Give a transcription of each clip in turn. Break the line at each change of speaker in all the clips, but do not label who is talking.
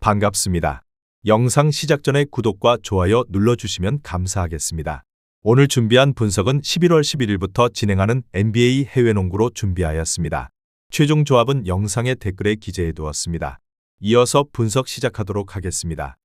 반갑습니다. 영상 시작 전에 구독과 좋아요 눌러주시면 감사하겠습니다. 오늘 준비한 분석은 11월 11일부터 진행하는 NBA 해외농구로 준비하였습니다. 최종 조합은 영상의 댓글에 기재해 두었습니다. 이어서 분석 시작하도록 하겠습니다.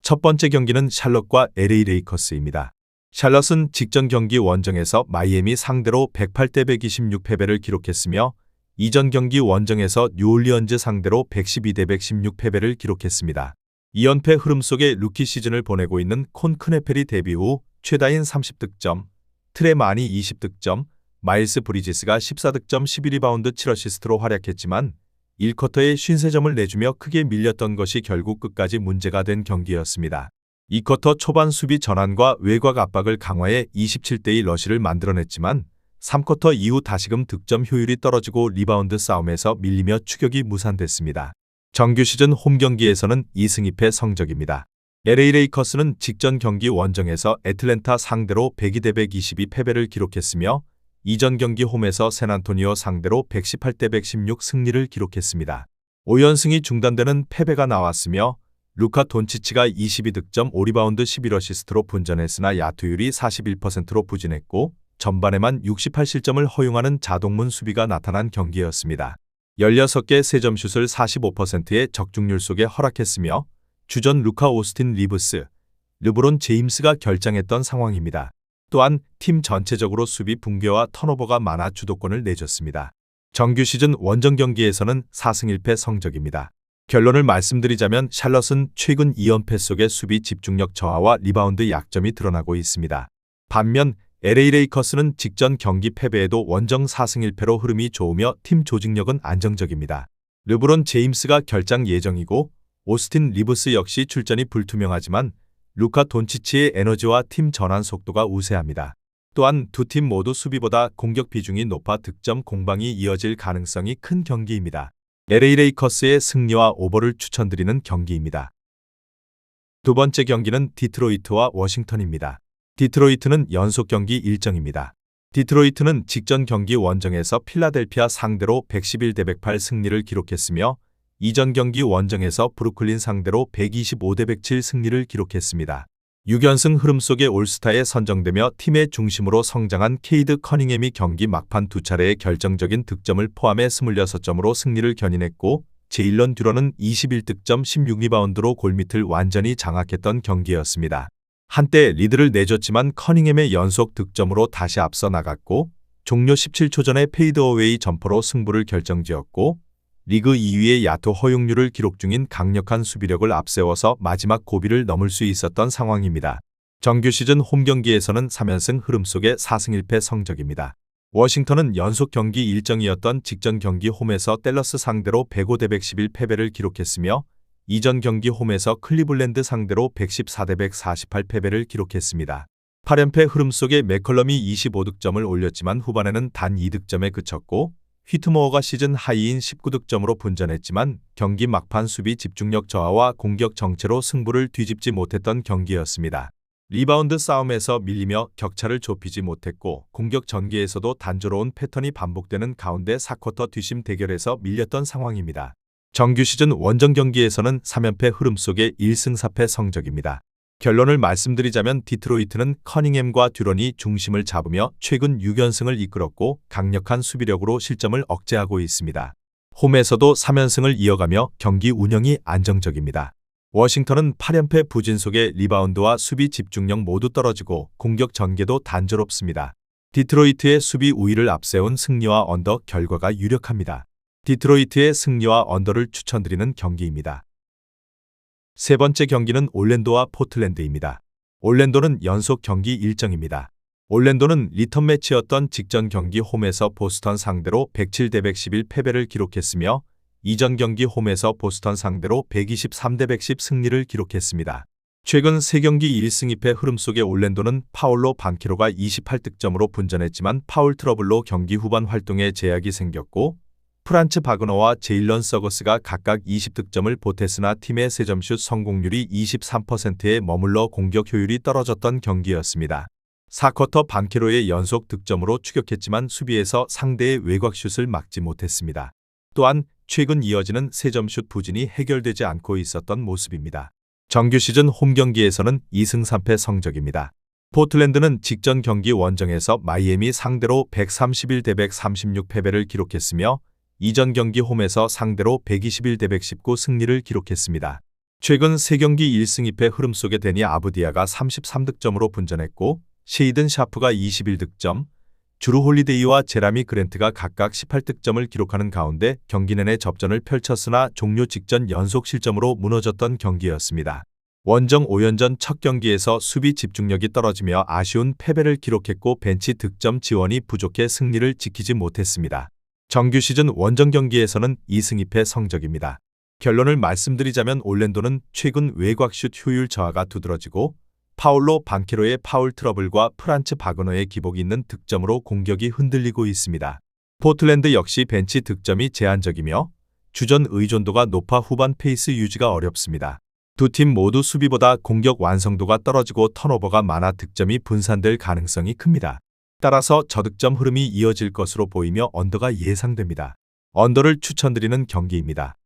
첫 번째 경기는 샬럿과 LA 레이커스입니다. 샬럿은 직전 경기 원정에서 마이애미 상대로 108대 126 패배를 기록했으며 이전 경기 원정에서 뉴올리언즈 상대로 112대 116 패배를 기록했습니다. 2연패 흐름 속에 루키 시즌을 보내고 있는 콘 크네펠이 데뷔 후 최다인 30득점, 트레 마니 20득점, 마일스 브리지스가 14득점 11리바운드 7어시스트로 활약했지만 1쿼터에 53점을 내주며 크게 밀렸던 것이 결국 끝까지 문제가 된 경기였습니다. 2쿼터 초반 수비 전환과 외곽 압박을 강화해 27대2 러시를 만들어냈지만 3쿼터 이후 다시금 득점 효율이 떨어지고 리바운드 싸움에서 밀리며 추격이 무산됐습니다. 정규 시즌 홈 경기에서는 2승 2패 성적입니다. LA 레이커스는 직전 경기 원정에서 애틀랜타 상대로 102대 122 패배를 기록했으며 이전 경기 홈에서 샌안토니오 상대로 118대 116 승리를 기록했습니다. 5연승이 중단되는 패배가 나왔으며 루카 돈치치가 22득점 5리바운드 11어시스트로 분전했으나 야투율이 41%로 부진했고 전반에만 68실점을 허용하는 자동문 수비가 나타난 경기였습니다. 16개 3점슛을 45%의 적중률 속에 허락했으며 주전 루카 오스틴 리브스, 르브론 제임스가 결장했던 상황입니다. 또한 팀 전체적으로 수비 붕괴와 턴오버가 많아 주도권을 내줬습니다. 정규 시즌 원정 경기에서는 4승 1패 성적입니다. 결론을 말씀드리자면 샬럿은 최근 2연패 속의 수비 집중력 저하와 리바운드 약점이 드러나고 있습니다. 반면 LA 레이커스는 직전 경기 패배에도 원정 4승 1패로 흐름이 좋으며 팀 조직력은 안정적입니다. 르브론 제임스가 결장 예정이고 오스틴 리브스 역시 출전이 불투명하지만 루카 돈치치의 에너지와 팀 전환 속도가 우세합니다. 또한 두 팀 모두 수비보다 공격 비중이 높아 득점 공방이 이어질 가능성이 큰 경기입니다. LA 레이커스의 승리와 오버를 추천드리는 경기입니다. 두 번째 경기는 디트로이트와 워싱턴입니다. 디트로이트는 연속 경기 일정입니다. 디트로이트는 직전 경기 원정에서 필라델피아 상대로 111대 108 승리를 기록했으며 이전 경기 원정에서 브루클린 상대로 125대 107 승리를 기록했습니다. 6연승 흐름 속에 올스타에 선정되며 팀의 중심으로 성장한 케이드 커닝햄이 경기 막판 두 차례의 결정적인 득점을 포함해 26점으로 승리를 견인했고 제일런 듀런은 21득점 16리바운드로 골밑을 완전히 장악했던 경기였습니다. 한때 리드를 내줬지만 커닝햄의 연속 득점으로 다시 앞서 나갔고 종료 17초 전에 페이드어웨이 점퍼로 승부를 결정지었고 리그 2위의 야투 허용률을 기록 중인 강력한 수비력을 앞세워서 마지막 고비를 넘을 수 있었던 상황입니다. 정규 시즌 홈 경기에서는 3연승 흐름 속의 4승 1패 성적입니다. 워싱턴은 연속 경기 일정이었던 직전 경기 홈에서 댈러스 상대로 105대 111 패배를 기록했으며 이전 경기 홈에서 클리블랜드 상대로 114대 148 패배를 기록했습니다. 8연패 흐름 속에 맥컬럼이 25득점을 올렸지만 후반에는 단 2득점에 그쳤고 휘트모어가 시즌 하이인 19득점으로 분전했지만 경기 막판 수비 집중력 저하와 공격 정체로 승부를 뒤집지 못했던 경기였습니다. 리바운드 싸움에서 밀리며 격차를 좁히지 못했고 공격 전개에서도 단조로운 패턴이 반복되는 가운데 4쿼터 뒷심 대결에서 밀렸던 상황입니다. 정규 시즌 원정 경기에서는 3연패 흐름 속의 1승 4패 성적입니다. 결론을 말씀드리자면 디트로이트는 커닝햄과 듀런이 중심을 잡으며 최근 6연승을 이끌었고 강력한 수비력으로 실점을 억제하고 있습니다. 홈에서도 3연승을 이어가며 경기 운영이 안정적입니다. 워싱턴은 8연패 부진 속에 리바운드와 수비 집중력 모두 떨어지고 공격 전개도 단조롭습니다. 디트로이트의 수비 우위를 앞세운 승리와 언더 결과가 유력합니다. 디트로이트의 승리와 언더를 추천드리는 경기입니다. 세 번째 경기는 올랜도와 포틀랜드입니다. 올랜도는 연속 경기 일정입니다. 올랜도는 리턴 매치였던 직전 경기 홈에서 보스턴 상대로 107대 111 패배를 기록했으며 이전 경기 홈에서 보스턴 상대로 123대 110 승리를 기록했습니다. 최근 3경기 1승 2패 흐름 속에 올랜도는 파울로 반케로가 28득점으로 분전했지만 파울 트러블로 경기 후반 활동에 제약이 생겼고 프란츠 바그너와 제일런 서거스가 각각 20득점을 보탰으나 팀의 3점슛 성공률이 23%에 머물러 공격 효율이 떨어졌던 경기였습니다. 4쿼터 반케로의 연속 득점으로 추격했지만 수비에서 상대의 외곽슛을 막지 못했습니다. 또한 최근 이어지는 3점슛 부진이 해결되지 않고 있었던 모습입니다. 정규 시즌 홈 경기에서는 2승 3패 성적입니다. 포틀랜드는 직전 경기 원정에서 마이애미 상대로 131대 136 패배를 기록했으며 이전 경기 홈에서 상대로 121대 119 승리를 기록했습니다. 최근 3경기 1승 2패 흐름 속에 데니 아브디아가 33득점으로 분전했고 셰이든 샤프가 21득점, 주루 홀리데이와 제라미 그랜트가 각각 18득점을 기록하는 가운데 경기 내내 접전을 펼쳤으나 종료 직전 연속 실점으로 무너졌던 경기였습니다. 원정 5연전 첫 경기에서 수비 집중력이 떨어지며 아쉬운 패배를 기록했고 벤치 득점 지원이 부족해 승리를 지키지 못했습니다. 정규 시즌 원정 경기에서는 2승 2패 성적입니다. 결론을 말씀드리자면 올랜도는 최근 외곽슛 효율 저하가 두드러지고 파울로 반케로의 파울 트러블과 프란츠 바그너의 기복이 있는 득점으로 공격이 흔들리고 있습니다. 포틀랜드 역시 벤치 득점이 제한적이며 주전 의존도가 높아 후반 페이스 유지가 어렵습니다. 두 팀 모두 수비보다 공격 완성도가 떨어지고 턴오버가 많아 득점이 분산될 가능성이 큽니다. 따라서 저득점 흐름이 이어질 것으로 보이며 언더가 예상됩니다. 언더를 추천드리는 경기입니다.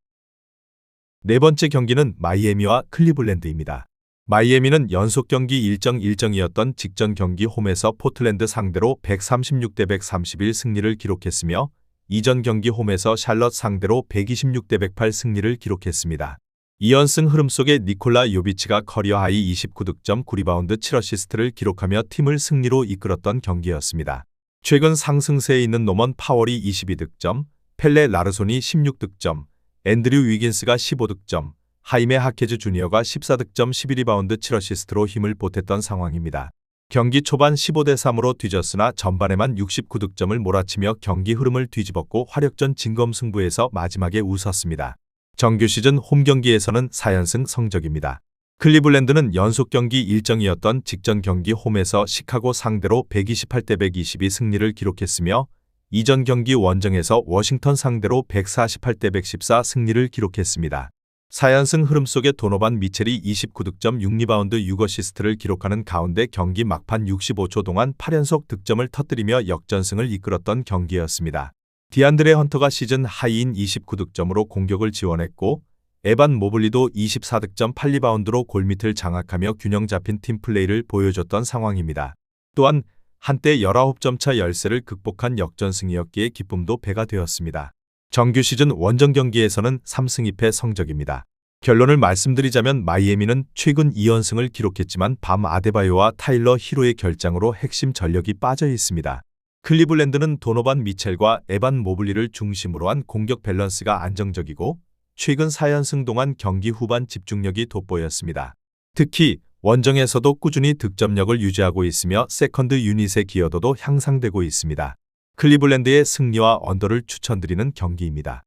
네 번째 경기는 마이애미와 클리블랜드입니다. 마이애미는 연속 경기 일정이었던 직전 경기 홈에서 포틀랜드 상대로 136대 131 승리를 기록했으며 이전 경기 홈에서 샬럿 상대로 126대 108 승리를 기록했습니다. 2연승 흐름 속에 니콜라 요비치가 커리어 하이 29득점 9리바운드 7어시스트를 기록하며 팀을 승리로 이끌었던 경기였습니다. 최근 상승세에 있는 노먼 파월이 22득점, 펠레 라르손이 16득점, 앤드류 위긴스가 15득점, 하이메 하케즈 주니어가 14득점 12리바운드 7어시스트로 힘을 보탰던 상황입니다. 경기 초반 15대 3으로 뒤졌으나 전반에만 69득점을 몰아치며 경기 흐름을 뒤집었고 화력전 진검승부에서 마지막에 웃었습니다. 정규 시즌 홈 경기에서는 4연승 성적입니다. 클리블랜드는 연속 경기 일정이었던 직전 경기 홈에서 시카고 상대로 128대 122 승리를 기록했으며 이전 경기 원정에서 워싱턴 상대로 148대 114 승리를 기록했습니다. 4연승 흐름 속에 도노반 미첼이 29득점 6리바운드 6어시스트를 기록하는 가운데 경기 막판 65초 동안 8연속 득점을 터뜨리며 역전승을 이끌었던 경기였습니다. 디안드레 헌터가 시즌 하이인 29득점으로 공격을 지원했고 에반 모블리도 24득점 8리바운드로 골밑을 장악하며 균형 잡힌 팀플레이를 보여줬던 상황입니다. 또한 한때 19점 차 열세를 극복한 역전승이었기에 기쁨도 배가 되었습니다. 정규 시즌 원정 경기에서는 3승 2패 성적입니다. 결론을 말씀드리자면 마이애미는 최근 2연승을 기록했지만 밤 아데바요와 타일러 히로의 결장으로 핵심 전력이 빠져 있습니다. 클리블랜드는 도노반 미첼과 에반 모블리를 중심으로 한 공격 밸런스가 안정적이고 최근 4연승 동안 경기 후반 집중력이 돋보였습니다. 특히 원정에서도 꾸준히 득점력을 유지하고 있으며 세컨드 유닛의 기여도도 향상되고 있습니다. 클리블랜드의 승리와 언더를 추천드리는 경기입니다.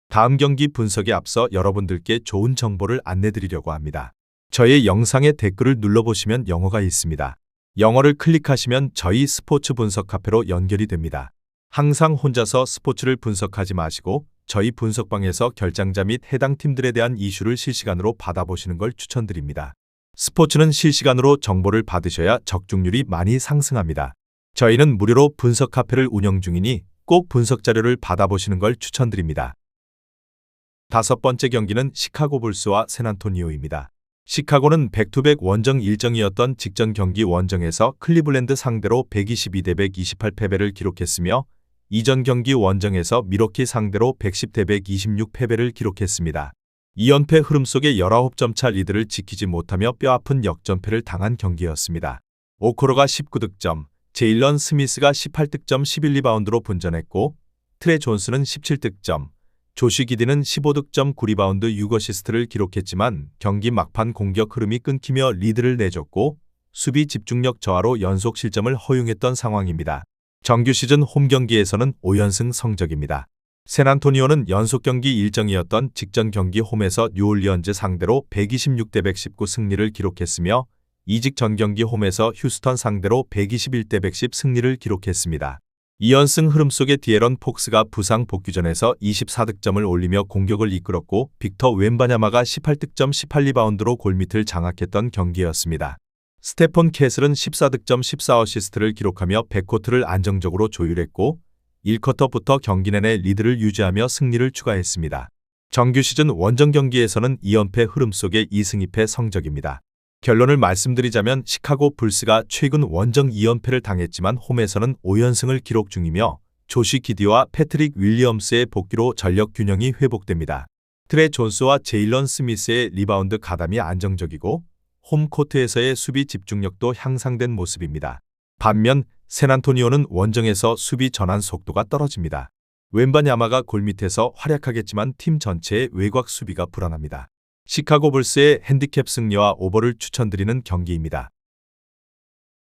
다음 경기 분석에 앞서 여러분들께 좋은 정보를 안내드리려고 합니다. 저의 영상에 댓글을 눌러보시면 영어가 있습니다. 영어를 클릭하시면 저희 스포츠 분석 카페로 연결이 됩니다. 항상 혼자서 스포츠를 분석하지 마시고 저희 분석방에서 결장자 및 해당 팀들에 대한 이슈를 실시간으로 받아보시는 걸 추천드립니다. 스포츠는 실시간으로 정보를 받으셔야 적중률이 많이 상승합니다. 저희는 무료로 분석 카페를 운영 중이니 꼭 분석 자료를 받아보시는 걸 추천드립니다. 다섯 번째 경기는 시카고 불스와 샌안토니오입니다. 시카고는 백투백 원정 일정이었던 직전 경기 원정에서 클리블랜드 상대로 122대 128 패배를 기록했으며 이전 경기 원정에서 미러키 상대로 110대 126 패배를 기록했습니다. 2연패 흐름 속에 19점 차 리드를 지키지 못하며 뼈아픈 역전패를 당한 경기였습니다. 오코로가 19득점, 제일런 스미스가 18득점 11리바운드로 분전했고 트레 존스는 17득점, 조시 기디는 15득점 9리바운드 6어시스트를 기록했지만 경기 막판 공격 흐름이 끊기며 리드를 내줬고 수비 집중력 저하로 연속 실점을 허용했던 상황입니다. 정규 시즌 홈 경기에서는 5연승 성적입니다. 샌안토니오는 연속 경기 일정이었던 직전 경기 홈에서 뉴올리언즈 상대로 126대 119 승리를 기록했으며 이직 전 경기 홈에서 휴스턴 상대로 121대 110 승리를 기록했습니다. 2연승 흐름 속에 디에런 폭스가 부상 복귀전에서 24득점을 올리며 공격을 이끌었고 빅터 웬바냐마가 18득점 18리바운드로 골밑을 장악했던 경기였습니다. 스테폰 캐슬은 14득점 14어시스트를 기록하며 백코트를 안정적으로 조율했고 1쿼터부터 경기 내내 리드를 유지하며 승리를 추가했습니다. 정규 시즌 원정 경기에서는 2연패 흐름 속의 2승 2패 성적입니다. 결론을 말씀드리자면 시카고 불스가 최근 원정 2연패를 당했지만 홈에서는 5연승을 기록 중이며 조시 기디와 패트릭 윌리엄스의 복귀로 전력 균형이 회복됩니다. 트레 존스와 제일런 스미스의 리바운드 가담이 안정적이고 홈코트에서의 수비 집중력도 향상된 모습입니다. 반면 샌안토니오는 원정에서 수비 전환 속도가 떨어집니다. 웬바냐마가 골밑에서 활약하겠지만 팀 전체의 외곽 수비가 불안합니다. 시카고 불스의 핸디캡 승리와 오버를 추천드리는 경기입니다.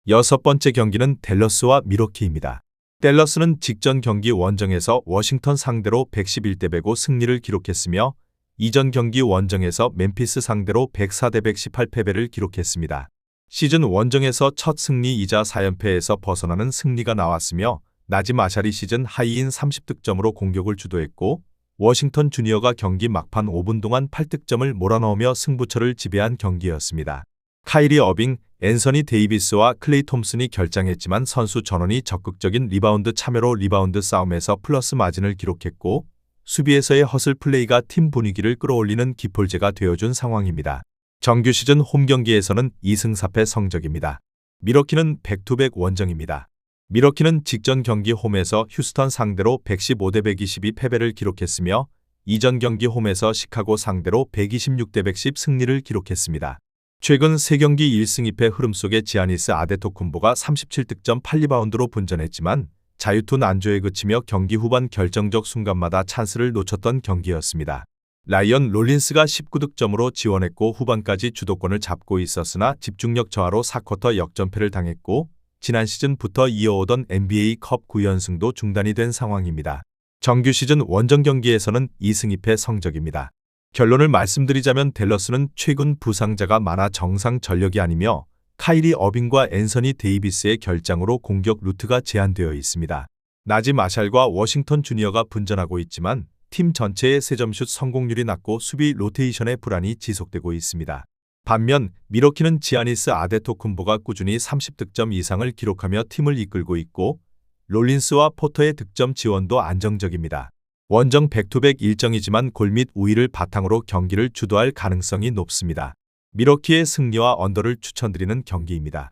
여섯 번째 경기는 댈러스와 밀워키입니다. 댈러스는 직전 경기 원정에서 워싱턴 상대로 111대 105 승리를 기록했으며 이전 경기 원정에서 멤피스 상대로 104대 118 패배를 기록했습니다. 시즌 원정에서 첫 승리이자 4연패에서 벗어나는 승리가 나왔으며 나짐 아샤리 시즌 하이인 30득점으로 공격을 주도했고 워싱턴 주니어가 경기 막판 5분 동안 8득점을 몰아넣으며 승부처를 지배한 경기였습니다. 카이리 어빙, 앤서니 데이비스와 클레이 톰슨이 결장했지만 선수 전원이 적극적인 리바운드 참여로 리바운드 싸움에서 플러스 마진을 기록했고 수비에서의 허슬 플레이가 팀 분위기를 끌어올리는 기폴제가 되어준 상황입니다. 정규 시즌 홈 경기에서는 2승 4패 성적입니다. 밀워키는 100-100 원정입니다. 밀워키는 직전 경기 홈에서 휴스턴 상대로 115대 122 패배를 기록했으며 이전 경기 홈에서 시카고 상대로 126대 110 승리를 기록했습니다. 최근 3경기 1승 2패 흐름 속에 지아니스 아데토쿤보가 37득점 8리바운드로 분전했지만 자유투 난조에 그치며 경기 후반 결정적 순간마다 찬스를 놓쳤던 경기였습니다. 라이언 롤린스가 19득점으로 지원했고 후반까지 주도권을 잡고 있었으나 집중력 저하로 4쿼터 역전패를 당했고 지난 시즌부터 이어오던 NBA 컵 9연승도 중단이 된 상황입니다. 정규 시즌 원정 경기에서는 2승 2패 성적입니다. 결론을 말씀드리자면 댈러스는 최근 부상자가 많아 정상 전력이 아니며 카이리 어빙과 앤서니 데이비스의 결장으로 공격 루트가 제한되어 있습니다. 나짐 아샬과 워싱턴 주니어가 분전하고 있지만 팀 전체의 3점슛 성공률이 낮고 수비 로테이션의 불안이 지속되고 있습니다. 반면 밀워키는 지아니스 아데토쿤보가 꾸준히 30득점 이상을 기록하며 팀을 이끌고 있고 롤린스와 포터의 득점 지원도 안정적입니다. 원정 100-100 일정이지만 골밑 우위를 바탕으로 경기를 주도할 가능성이 높습니다. 밀워키의 승리와 언더를 추천드리는 경기입니다.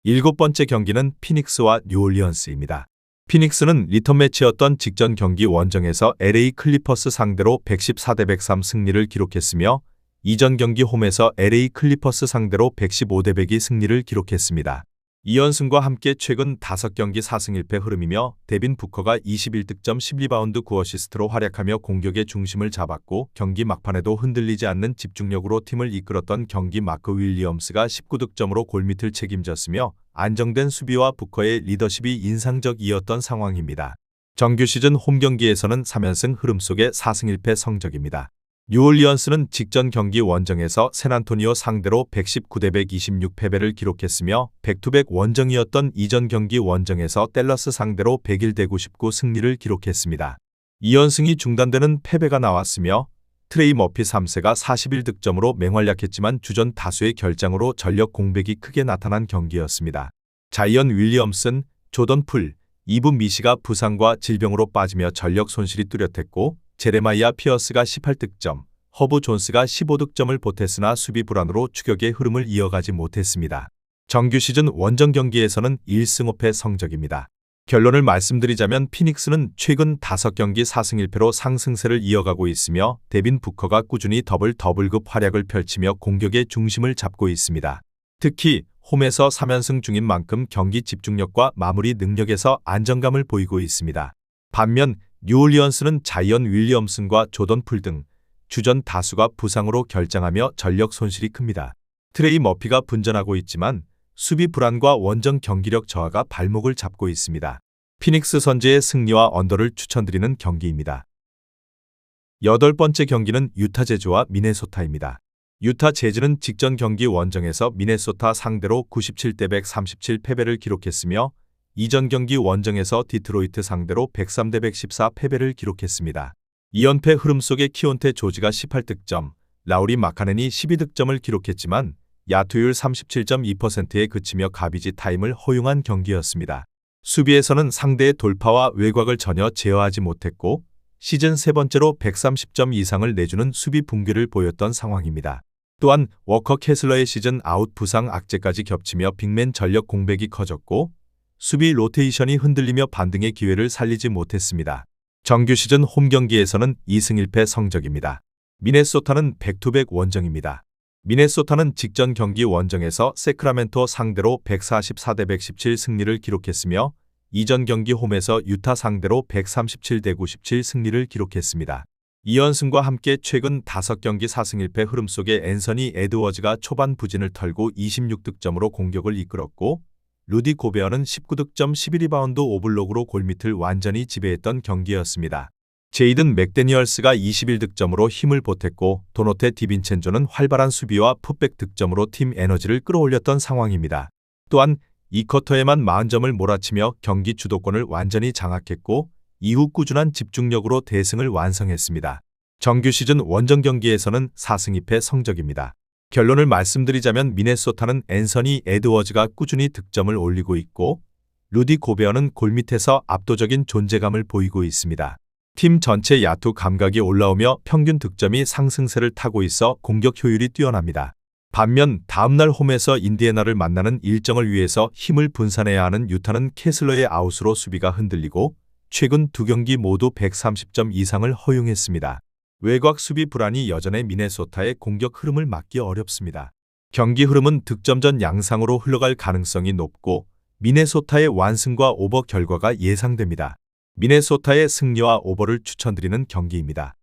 7번째 경기는 피닉스와 뉴올리언스입니다. 피닉스는 리턴 매치였던 직전 경기 원정에서 LA 클리퍼스 상대로 114대 103 승리를 기록했으며 이전 경기 홈에서 LA 클리퍼스 상대로 115대 102 승리를 기록했습니다. 2연승과 함께 최근 5경기 4승 1패 흐름이며 데빈 부커가 21득점 10리바운드 9어시스트로 활약하며 공격의 중심을 잡았고 경기 막판에도 흔들리지 않는 집중력으로 팀을 이끌었던 경기 마크 윌리엄스가 19득점으로 골밑을 책임졌으며 안정된 수비와 부커의 리더십이 인상적이었던 상황입니다. 정규 시즌 홈 경기에서는 3연승 흐름 속의 4승 1패 성적입니다. 뉴올리언스는 직전 경기 원정에서 샌안토니오 상대로 119대 126 패배를 기록했으며 100-100 원정이었던 이전 경기 원정에서 댈러스 상대로 101대 99 승리를 기록했습니다. 2연승이 중단되는 패배가 나왔으며 트레이 머피 3세가 41득점으로 맹활약했지만 주전 다수의 결장으로 전력 공백이 크게 나타난 경기였습니다. 자이언 윌리엄슨, 조던 풀, 이브 미시가 부상과 질병으로 빠지며 전력 손실이 뚜렷했고 제레마이아 피어스가 18득점, 허브 존스가 15득점을 보탰으나 수비 불안으로 추격의 흐름을 이어가지 못했습니다. 정규 시즌 원정 경기에서는 1승 5패 성적입니다. 결론을 말씀드리자면 피닉스는 최근 5경기 4승 1패로 상승세를 이어가고 있으며 데빈 부커가 꾸준히 더블급 활약을 펼치며 공격의 중심을 잡고 있습니다. 특히 홈에서 3연승 중인 만큼 경기 집중력과 마무리 능력에서 안정감을 보이고 있습니다. 반면 뉴올리언스는 자이언 윌리엄슨과 조던 풀 등 주전 다수가 부상으로 결장하며 전력 손실이 큽니다. 트레이 머피가 분전하고 있지만 수비 불안과 원정 경기력 저하가 발목을 잡고 있습니다. 피닉스 선제의 승리와 언더를 추천드리는 경기입니다. 8번째 경기는 유타 재즈와 미네소타입니다. 유타 재즈는 직전 경기 원정에서 미네소타 상대로 97대 137 패배를 기록했으며 이전 경기 원정에서 디트로이트 상대로 103대 114 패배를 기록했습니다. 2연패 흐름 속의 키온테 조지가 18득점, 라우리 마카넨이 12득점을 기록했지만 야투율 37.2%에 그치며 가비지 타임을 허용한 경기였습니다. 수비에서는 상대의 돌파와 외곽을 전혀 제어하지 못했고 시즌 세 번째로 130점 이상을 내주는 수비 붕괴를 보였던 상황입니다. 또한 워커 캐슬러의 시즌 아웃 부상 악재까지 겹치며 빅맨 전력 공백이 커졌고 수비 로테이션이 흔들리며 반등의 기회를 살리지 못했습니다. 정규 시즌 홈 경기에서는 2승 1패 성적입니다. 미네소타는 백투백 원정입니다. 미네소타는 직전 경기 원정에서 세크라멘토 상대로 144대 117 승리를 기록했으며 이전 경기 홈에서 유타 상대로 137대 97 승리를 기록했습니다. 2연승과 함께 최근 5경기 4승 1패 흐름 속에 앤서니 에드워즈가 초반 부진을 털고 26득점으로 공격을 이끌었고 루디 고베어는 19득점 11리바운드 5블록으로 골밑을 완전히 지배했던 경기였습니다. 제이든 맥데니얼스가 21득점으로 힘을 보탰고 도노테 디빈첸조는 활발한 수비와 풋백 득점으로 팀 에너지를 끌어올렸던 상황입니다. 또한 2쿼터에만 40점을 몰아치며 경기 주도권을 완전히 장악했고 이후 꾸준한 집중력으로 대승을 완성했습니다. 정규 시즌 원정 경기에서는 4승 2패 성적입니다. 결론을 말씀드리자면 미네소타는 앤서니 에드워즈가 꾸준히 득점을 올리고 있고 루디 고베어는 골밑에서 압도적인 존재감을 보이고 있습니다. 팀 전체 야투 감각이 올라오며 평균 득점이 상승세를 타고 있어 공격 효율이 뛰어납니다. 반면 다음날 홈에서 인디애나를 만나는 일정을 위해서 힘을 분산해야 하는 유타는 캐슬러의 아웃으로 수비가 흔들리고 최근 2경기 모두 130점 이상을 허용했습니다. 외곽 수비 불안이 여전해 미네소타의 공격 흐름을 막기 어렵습니다. 경기 흐름은 득점전 양상으로 흘러갈 가능성이 높고 미네소타의 완승과 오버 결과가 예상됩니다. 미네소타의 승리와 오버를 추천드리는 경기입니다.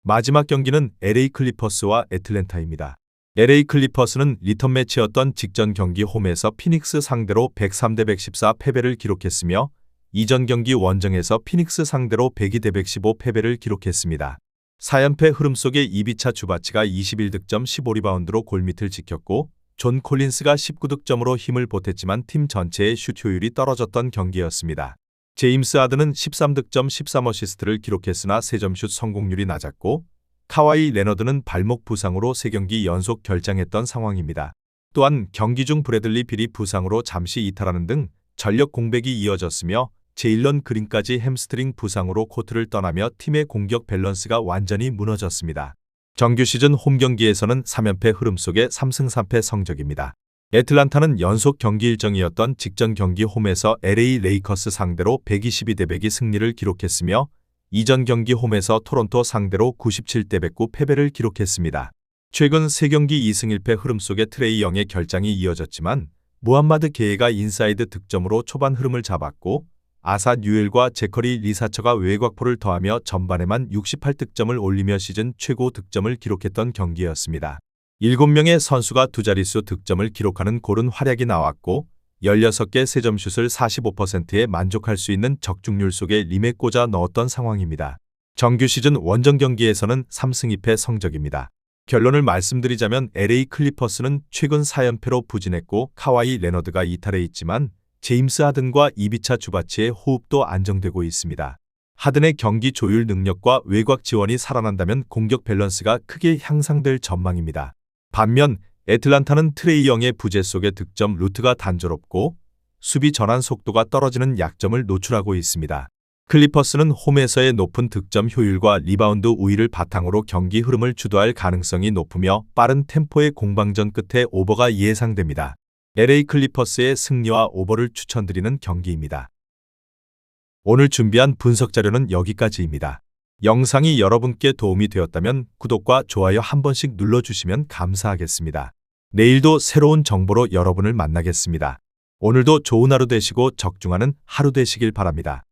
마지막 경기는 LA 클리퍼스와 애틀랜타입니다. LA 클리퍼스는 리턴 매치였던 직전 경기 홈에서 피닉스 상대로 103대 114 패배를 기록했으며 이전 경기 원정에서 피닉스 상대로 102대 115 패배를 기록했습니다. 4연패 흐름 속에 이비차 주바치가 21득점 15리바운드로 골밑을 지켰고 존 콜린스가 19득점으로 힘을 보탰지만 팀 전체의 슛 효율이 떨어졌던 경기였습니다. 제임스 하든은 13득점 13어시스트를 기록했으나 3점슛 성공률이 낮았고 카와이 레너드는 발목 부상으로 3경기 연속 결장했던 상황입니다. 또한 경기 중 브래들리 빌이 부상으로 잠시 이탈하는 등 전력 공백이 이어졌으며 제일런 그린까지 햄스트링 부상으로 코트를 떠나며 팀의 공격 밸런스가 완전히 무너졌습니다. 정규 시즌 홈 경기에서는 3연패 흐름 속의 3승 3패 성적입니다. 애틀란타는 연속 경기 일정이었던 직전 경기 홈에서 LA 레이커스 상대로 122대 102 승리를 기록했으며 이전 경기 홈에서 토론토 상대로 97대 109 패배를 기록했습니다. 최근 3경기 2승 1패 흐름 속에 트레이 영의 결장이 이어졌지만 무함마드 게이가 인사이드 득점으로 초반 흐름을 잡았고 아사 뉴엘과 제커리 리사처가 외곽포를 더하며 전반에만 68득점을 올리며 시즌 최고 득점을 기록했던 경기였습니다. 7명의 선수가 두 자릿수 득점을 기록하는 고른 활약이 나왔고 16개 3점슛을 45%에 만족할 수 있는 적중률 속에 림에 꽂아 넣었던 상황입니다. 정규 시즌 원정 경기에서는 3승 2패 성적입니다. 결론을 말씀드리자면 LA 클리퍼스는 최근 4연패로 부진했고 카와이 레너드가 이탈해 있지만 제임스 하든과 이비차 주바치의 호흡도 안정되고 있습니다. 하든의 경기 조율 능력과 외곽 지원이 살아난다면 공격 밸런스가 크게 향상될 전망입니다. 반면 애틀란타는 트레이 영의 부재 속에 득점 루트가 단조롭고 수비 전환 속도가 떨어지는 약점을 노출하고 있습니다. 클리퍼스는 홈에서의 높은 득점 효율과 리바운드 우위를 바탕으로 경기 흐름을 주도할 가능성이 높으며 빠른 템포의 공방전 끝에 오버가 예상됩니다. LA 클리퍼스의 승리와 오버를 추천드리는 경기입니다. 오늘 준비한 분석 자료는 여기까지입니다. 영상이 여러분께 도움이 되었다면 구독과 좋아요 한 번씩 눌러주시면 감사하겠습니다. 내일도 새로운 정보로 여러분을 만나겠습니다. 오늘도 좋은 하루 되시고 적중하는 하루 되시길 바랍니다.